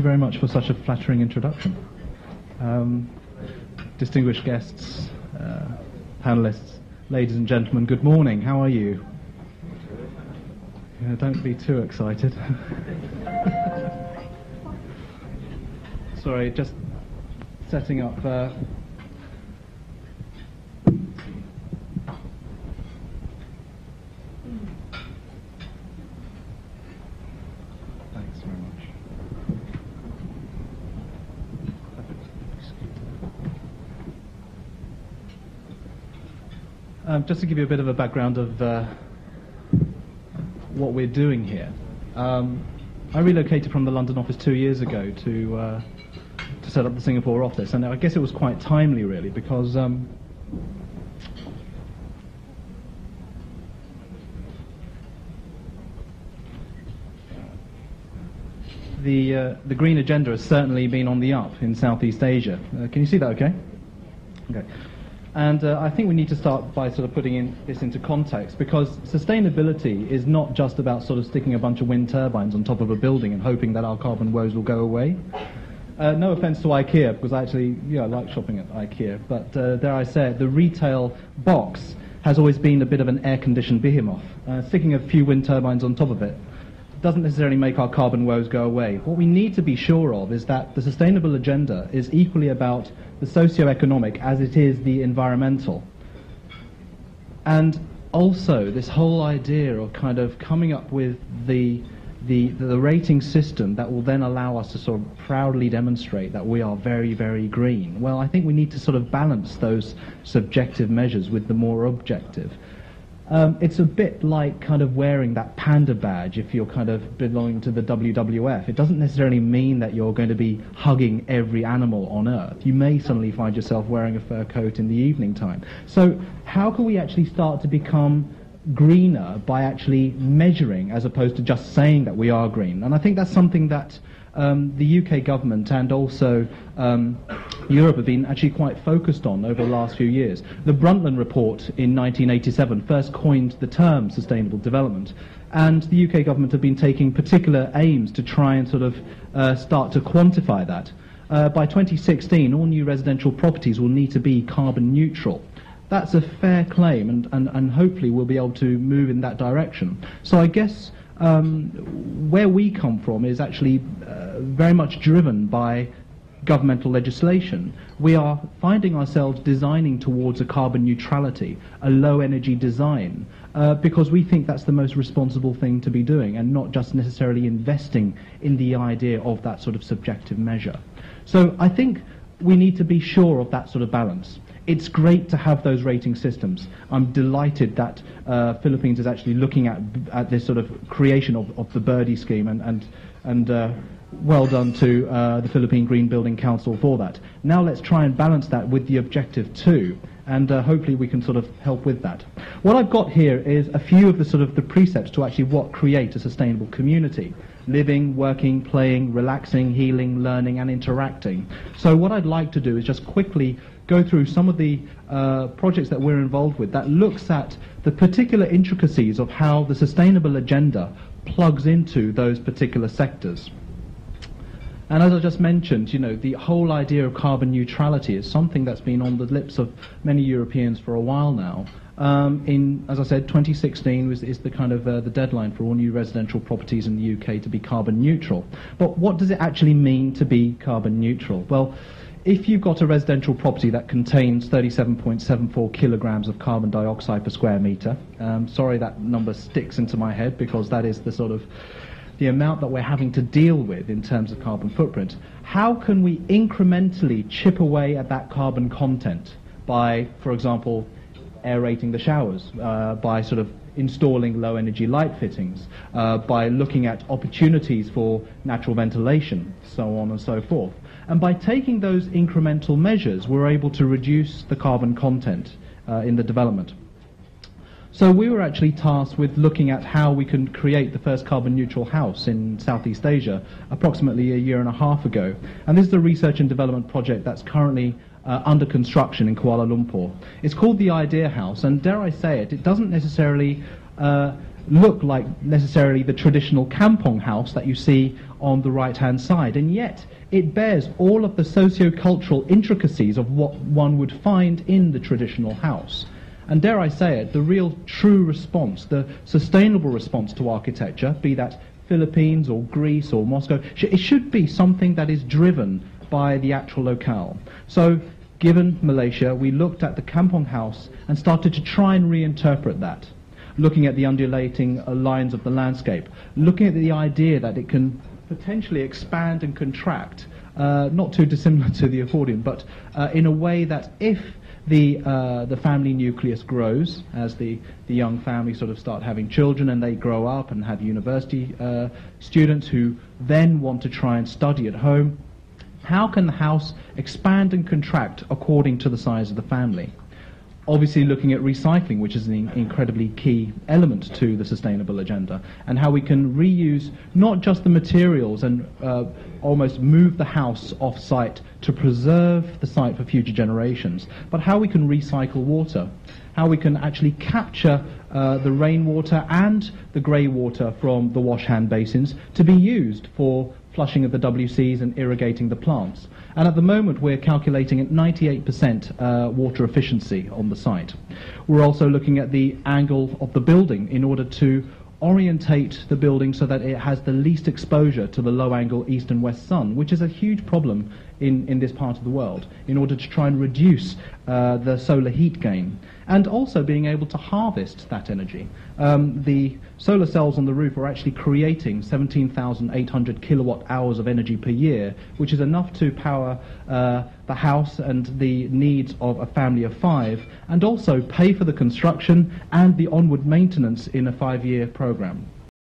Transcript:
you very much for such a flattering introduction. Distinguished guests, panelists, ladies and gentlemen, good morning. How are you? Don't be too excited. Sorry, just setting up. Thanks very much. Just to give you a bit of a background of what we're doing here. I relocated from the London office 2 years ago to set up the Singapore office, and I guess it was quite timely, really, because the green agenda has certainly been on the up in Southeast Asia. Can you see that okay? Okay. And I think we need to start by sort of putting this into context, because sustainability is not just about sort of sticking a bunch of wind turbines on top of a building and hoping that our carbon woes will go away. No offence to IKEA, because I like shopping at IKEA, but dare I say it, the retail box has always been a bit of an air-conditioned behemoth. Sticking a few wind turbines on top of it doesn't necessarily make our carbon woes go away. What we need to be sure of is that the sustainable agenda is equally about the socio-economic as it is the environmental. And also this whole idea of kind of coming up with the rating system that will then allow us to sort of proudly demonstrate that we are very, very green. Well, I think we need to sort of balance those subjective measures with the more objective. It's a bit like kind of wearing that panda badge if you're kind of belonging to the WWF. It doesn't necessarily mean that you're going to be hugging every animal on Earth. You may suddenly find yourself wearing a fur coat in the evening time. So how can we actually start to become greener by actually measuring as opposed to just saying that we are green? And I think that's something that the UK government and also Europe have been actually quite focused on over the last few years. The Brundtland Report in 1987 first coined the term sustainable development, and the UK government have been taking particular aims to try and sort of start to quantify that. By 2016, all new residential properties will need to be carbon neutral. That's a fair claim, and hopefully we'll be able to move in that direction. So I guess where we come from is actually very much driven by governmental legislation. We are finding ourselves designing towards a carbon neutrality, a low energy design, because we think that's the most responsible thing to be doing, and not just necessarily investing in the idea of that sort of subjective measure. So I think we need to be sure of that sort of balance. It's great to have those rating systems. I'm delighted that Philippines is actually looking at this sort of creation of the Birdie scheme, and well done to the Philippine Green Building Council for that. Now let's try and balance that with the objective too, and hopefully we can sort of help with that. What I've got here is a few of the sort of the precepts to actually create a sustainable community: living, working, playing, relaxing, healing, learning, and interacting. So what I'd like to do is just quickly go through some of the projects that we're involved with that looks at the particular intricacies of how the sustainable agenda plugs into those particular sectors. And as I just mentioned, the whole idea of carbon neutrality is something that's been on the lips of many Europeans for a while now. As I said, 2016 is the kind of the deadline for all new residential properties in the UK to be carbon neutral. But what does it actually mean to be carbon neutral? Well, if you've got a residential property that contains 37.74 kilograms of carbon dioxide per square metre, sorry that number sticks into my head because that is the sort of the amount that we're having to deal with in terms of carbon footprint. How can we incrementally chip away at that carbon content by, for example, aerating the showers, by sort of installing low energy light fittings, by looking at opportunities for natural ventilation, so on and so forth. And by taking those incremental measures, we're able to reduce the carbon content in the development. So we were actually tasked with looking at how we can create the first carbon neutral house in Southeast Asia approximately a year and a half ago. And this is a research and development project that's currently under construction in Kuala Lumpur. It's called the Idea House, and dare I say it, it doesn't necessarily look like necessarily the traditional kampong house that you see on the right-hand side, and yet it bears all of the socio-cultural intricacies of what one would find in the traditional house. And dare I say it, the real true response, the sustainable response to architecture, be that Philippines or Greece or Moscow, it should be something that is driven by the actual locale. So, given Malaysia, we looked at the kampong house and started to try and reinterpret that, looking at the undulating lines of the landscape, looking at the idea that it can potentially expand and contract, not too dissimilar to the accordion, but in a way that if the family nucleus grows, as the young family sort of start having children and they grow up and have university students who then want to try and study at home, how can the house expand and contract according to the size of the family? Obviously looking at recycling, which is an incredibly key element to the sustainable agenda, and how we can reuse not just the materials and almost move the house off-site to preserve the site for future generations, but how we can recycle water, how we can actually capture the rainwater and the grey water from the wash-hand basins to be used for flushing of the WCs and irrigating the plants. And at the moment we're calculating at 98% water efficiency on the site. We're also looking at the angle of the building in order to orientate the building so that it has the least exposure to the low angle east and west sun, which is a huge problem in this part of the world, in order to try and reduce the solar heat gain, and also being able to harvest that energy. The solar cells on the roof are actually creating 17,800 kilowatt hours of energy per year, which is enough to power the house and the needs of a family of 5, and also pay for the construction and the onward maintenance in a 5-year program.